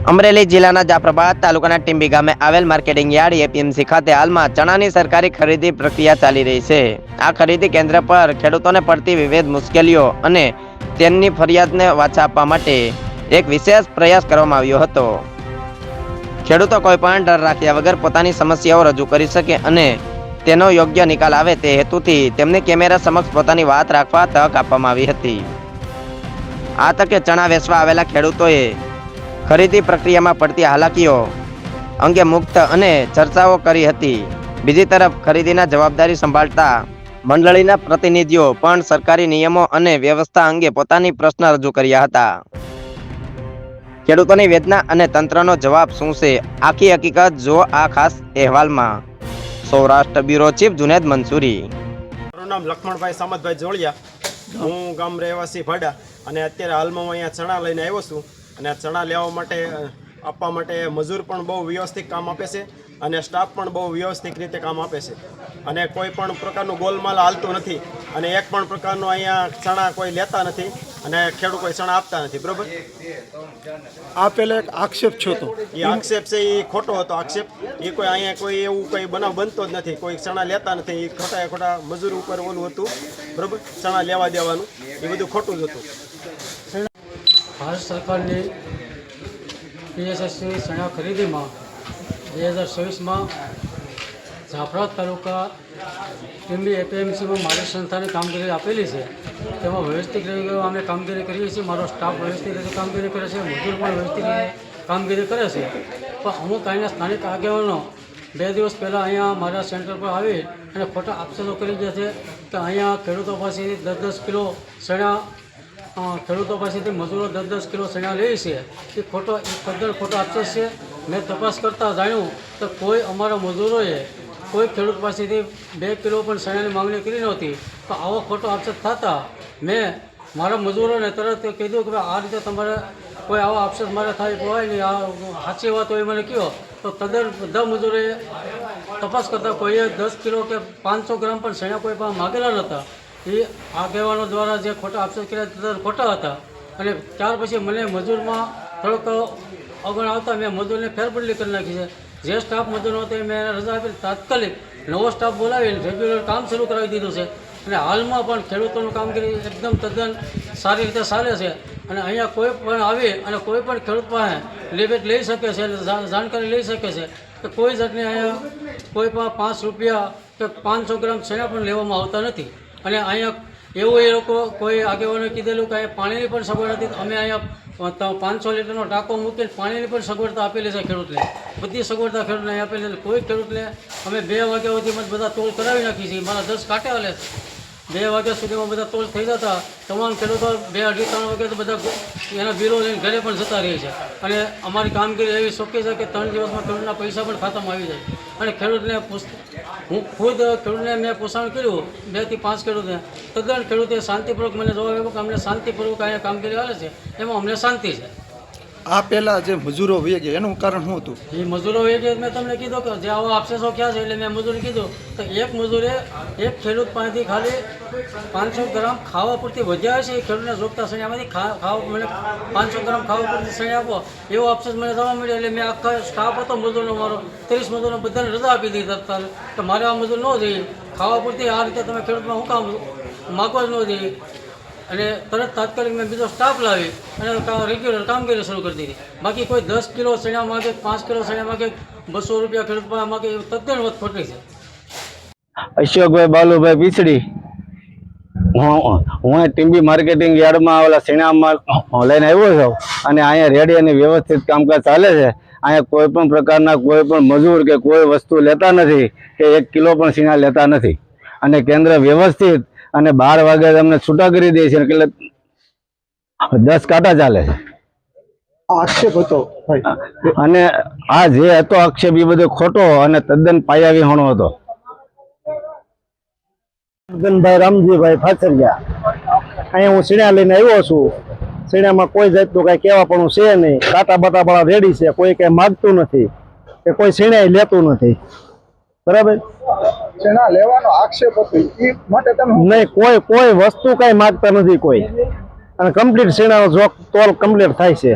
અમરેલી જિલ્લાના જાફરાબાદ તાલુકાના ટીંબી ગામે આવેલ માર્કેટિંગ યાર્ડ એપીએમસી ખાતે હાલમાં ચણાની સરકારી ખરીદી પ્રક્રિયા ચાલી રહી છે। આ ખરીદી કેન્દ્ર પર ખેડૂતોને પડતી વિવિધ મુશ્કેલીઓ અને તેમની ફરિયાદને વાચા આપવા માટે એક વિશેષ પ્રયાસ કરવામાં આવ્યો હતો। ખેડૂતો કોઈ પણ ડર રાખ્યા વગર પોતાની સમસ્યાઓ રજૂ કરી શકે અને તેનો યોગ્ય નિકાલ આવે તે હેતુથી તેમને કેમેરા સમક્ષ પોતાની વાત રાખવા તક આપવામાં આવી હતી। આ તકે ચણા વેચવા આવેલા ખેડૂતોએ ખરીદી પ્રક્રિયામાં પડતી હાલાકીઓ અંગે મુક્ત અને ચર્ચાઓ કરી હતી। બીજી તરફ ખરીદીના જવાબદારી સંભાળતા મંડળીના પ્રતિનિધિઓ પણ સરકારી નિયમો અને વ્યવસ્થા અંગે પોતાની પ્રશ્ન રજૂ કર્યા હતા। ખેડૂતોની વેદના અને તંત્રનો જવાબ શું છે, આખી હકીકત જો આ ખાસ અહેવાલમાં। Saurashtra bureau chief Junaid Mansuri. મારું નામ લક્ષ્મણભાઈ સામતભાઈ જોળિયા, હું ગામ રહેવાસી ભાડા અને અત્યારે હાલમાં હું અહીંયા ચણા લઈને આવ્યો છું અને ચણા લેવા માટે આપવા માટે મજૂર પણ બહુ વ્યવસ્થિત કામ આપે છે અને સ્ટાફ પણ બહુ વ્યવસ્થિત રીતે કામ આપે છે અને કોઈ પણ પ્રકારનું ગોલમાલ હાલતું નથી અને એક પણ પ્રકારનું અહીંયા ચણા કોઈ લેતા નથી અને ખેડૂત કોઈ ચણા આપતા નથી। બરોબર, આ પહેલા એક આક્ષેપ છો તો એ આક્ષેપ છે એ ખોટો હતો આક્ષેપ। એ કોઈ અહીંયા કોઈ એવું કોઈ બનાવ બનતો જ નથી, કોઈ ચણા લેતા નથી, એ ખોટા મજૂર ઉપર ઓલું હતું। બરોબર, ચણા લેવા દેવાનું એ બધું ખોટું જ હતું। ભારત સરકારની પીએસએસસી ચણા ખરીદીમાં 2024માં જાફરાબાદ તાલુકા ટીંબી એપીએમસીમાં મારી સંસ્થાની કામગીરી આપેલી છે। તેમાં વ્યવસ્થિત રીતે અમે કામગીરી કરીએ છીએ, મારો સ્ટાફ વ્યવસ્થિત રીતે કામગીરી કરે છે, મજૂર પણ વ્યવસ્થિત રીતે કામગીરી કરે છે। પણ અમુક અહીંના સ્થાનિક આગેવાનો 2 દિવસ પહેલાં અહીંયા મારા સેન્ટર પર આવી અને ખોટા આક્ષેપો કરી ગયા છે કે અહીંયા ખેડૂતો પાસેથી 10-10 કિલો ચણા ખેડૂતો પાસેથી મજૂરો 10-10 કિલો ચણા લે છે। એ તદ્દન ખોટો આક્ષેપ છે। મેં તપાસ કરતાં જાણ્યું તો કોઈ અમારા મજૂરોએ કોઈ ખેડૂત પાસેથી 2 કિલો પણ ચણાની માંગણી કરી નહોતી। તો આવો ખોટો આક્ષેપ થતાં મેં મારા મજૂરોને તરત કીધું કે આ રીતે તમારે કોઈ આવો આક્ષેપ મારે થાય હોય નહીં, આ સાચી વાત હોય મને કહો। તો તદ્દન બધા મજૂરોએ તપાસ કરતાં કોઈએ 10 કિલો કે 500 ગ્રામ પણ ચણા કોઈ પણ માગેલા નહોતા। એ આગેવાનો દ્વારા જે ખોટા આક્ષેપ કર્યા તદ્દન ખોટા હતા અને ત્યાર પછી મને મજૂરમાં થોડોક અગવડ આવતા મેં મજૂરને ફેરબદલી કરી નાખી છે। જે સ્ટાફ મજૂરો હતો મેં એને રજા આપી તાત્કાલિક નવો સ્ટાફ બોલાવીને રેગ્યુલર કામ શરૂ કરાવી દીધું છે અને હાલમાં પણ ખેડૂતોનું કામગીરી એકદમ તદ્દન સારી રીતે ચાલે છે અને અહીંયા કોઈ પણ આવી અને કોઈ પણ ખેડૂત પાસે લેવેટ લઈ શકે છે, જાણકારી લઈ શકે છે કે કોઈ જાતની અહીંયા કોઈ પણ 5 રૂપિયા કે 500 ગ્રામ ચણા પણ લેવામાં આવતા નથી। અને અહીંયા એવું એ લોકો કોઈ આગેવાનોએ કીધેલું કે અહીંયા પાણીની પણ સગવડ હતી, અમે અહીંયા 500 લીટરનો ટાંકો મૂકીને પાણીની પણ સગવડતા આપેલી છે ખેડૂતને, બધી સગવડતા ખેડૂતને આપેલી છે। કોઈ ખેડૂતને અમે 2 વાગ્યા સુધીમાં બધા તોલ કરાવી નાખી છે, મારા 10 કાંટે હાલે છે। 2 વાગ્યા સુધીમાં બધા તોલ થઈ જતા તમામ ખેડૂતો 2, 2:30, 3 વાગે તો બધા એના બિલો લઈને ઘરે પણ જતા રહે છે અને અમારી કામગીરી એવી ચોખ્ખી છે કે 3 દિવસમાં ખેડૂતના પૈસા પણ ખાતામાં આવી જાય અને ખેડૂતને હું ખુદ ખેડૂતને મેં પોષણ કર્યું 2 થી 5 ખેડૂતને, તદ્દન ખેડૂતે શાંતિપૂર્વક મને જવાબ આપ્યો કે અમને શાંતિપૂર્વક અહીંયા કામગીરી હાલે છે, એમાં અમને શાંતિ છે। આ પહેલા જે મજૂરો વહી ગયા એનું કારણ શું હતું? એ મજૂરો એ જે મેં તમને કીધું કે જે આવો આક્ષેપો ક્યાં છે એટલે મેં મજૂરને કીધું તો એક મજૂરે એક ખેડૂત પાસેથી ખાલી 500 ગ્રામ ખાવા પૂરતી વધ્યા છે, એ ખેડૂતને જોગતા સણિયામાંથી ખાવા મને 500 ગ્રામ ખાવા પૂરતી સણિયા આપો એવો આક્ષેપ મને થવા મળ્યો। એટલે મેં આખા સ્ટાફ હતો મજૂરનો મારો 30 મજૂરનો બધાને રજા આપી દીધી તત્કાલ કે મારે આ મજૂર ન જોઈએ, ખાવા પૂરતી આ રીતે તમે ખેડૂતમાં હું કામ માગવા જ ન જોઈએ અને તરત તાત્કાલિક મેં બીજો સ્ટાફ લાવી અને રેગ્યુલર કામગીરી શરૂ કરી દીધી। બાકી કોઈ 10 કિલો ચણા માગે, 5 કિલો ચણા માગે, 200 રૂપિયા ખેડૂત પાસે માગે એ તદ્દન વાત ખોટી છે। અશોકભાઈ બાલુભાઈ પીછડી, હું ટીંબી માર્કેટિંગ યાર્ડમાં આવેલા ચણામાં લઈને આવ્યો છું અને અહીંયા રેડી અને વ્યવસ્થિત કામકાજ ચાલે છે। અહીંયા કોઈ પણ પ્રકારના કોઈ પણ મજૂર કે કોઈ વસ્તુ લેતા નથી કે 1 કિલો પણ ચણા લેતા નથી અને કેન્દ્ર વ્યવસ્થિત અને 12 વાગે અમને છૂટા કરી દે છે એટલે 10 કાંટા ચાલે છે। આક્ષેપ હતો અને આ જે હતો આક્ષેપ એ બધો ખોટો અને તદ્દન પાયાવિહોણો હતો। ભાઈ રામજીભાઈ ફાચરિયા, અહીંયા હું ચણા લઈને આવ્યો છું। ચણામાં કોઈ જાતનું કાંઈ કહેવાપણું છે નહીં, કાંટા બાટાવાળા રેડી છે, કોઈ કાંઈ માગતું નથી કે કોઈ ચણા લેતું નથી। બરાબર, ચણા લેવાનો આક્ષેપ હતો એ માટે તમે નહીં કોઈ વસ્તુ કાંઈ માગતા નથી કોઈ, અને કમ્પ્લીટ ચણાનો જોક તોલ કમ્પ્લીટ થાય છે।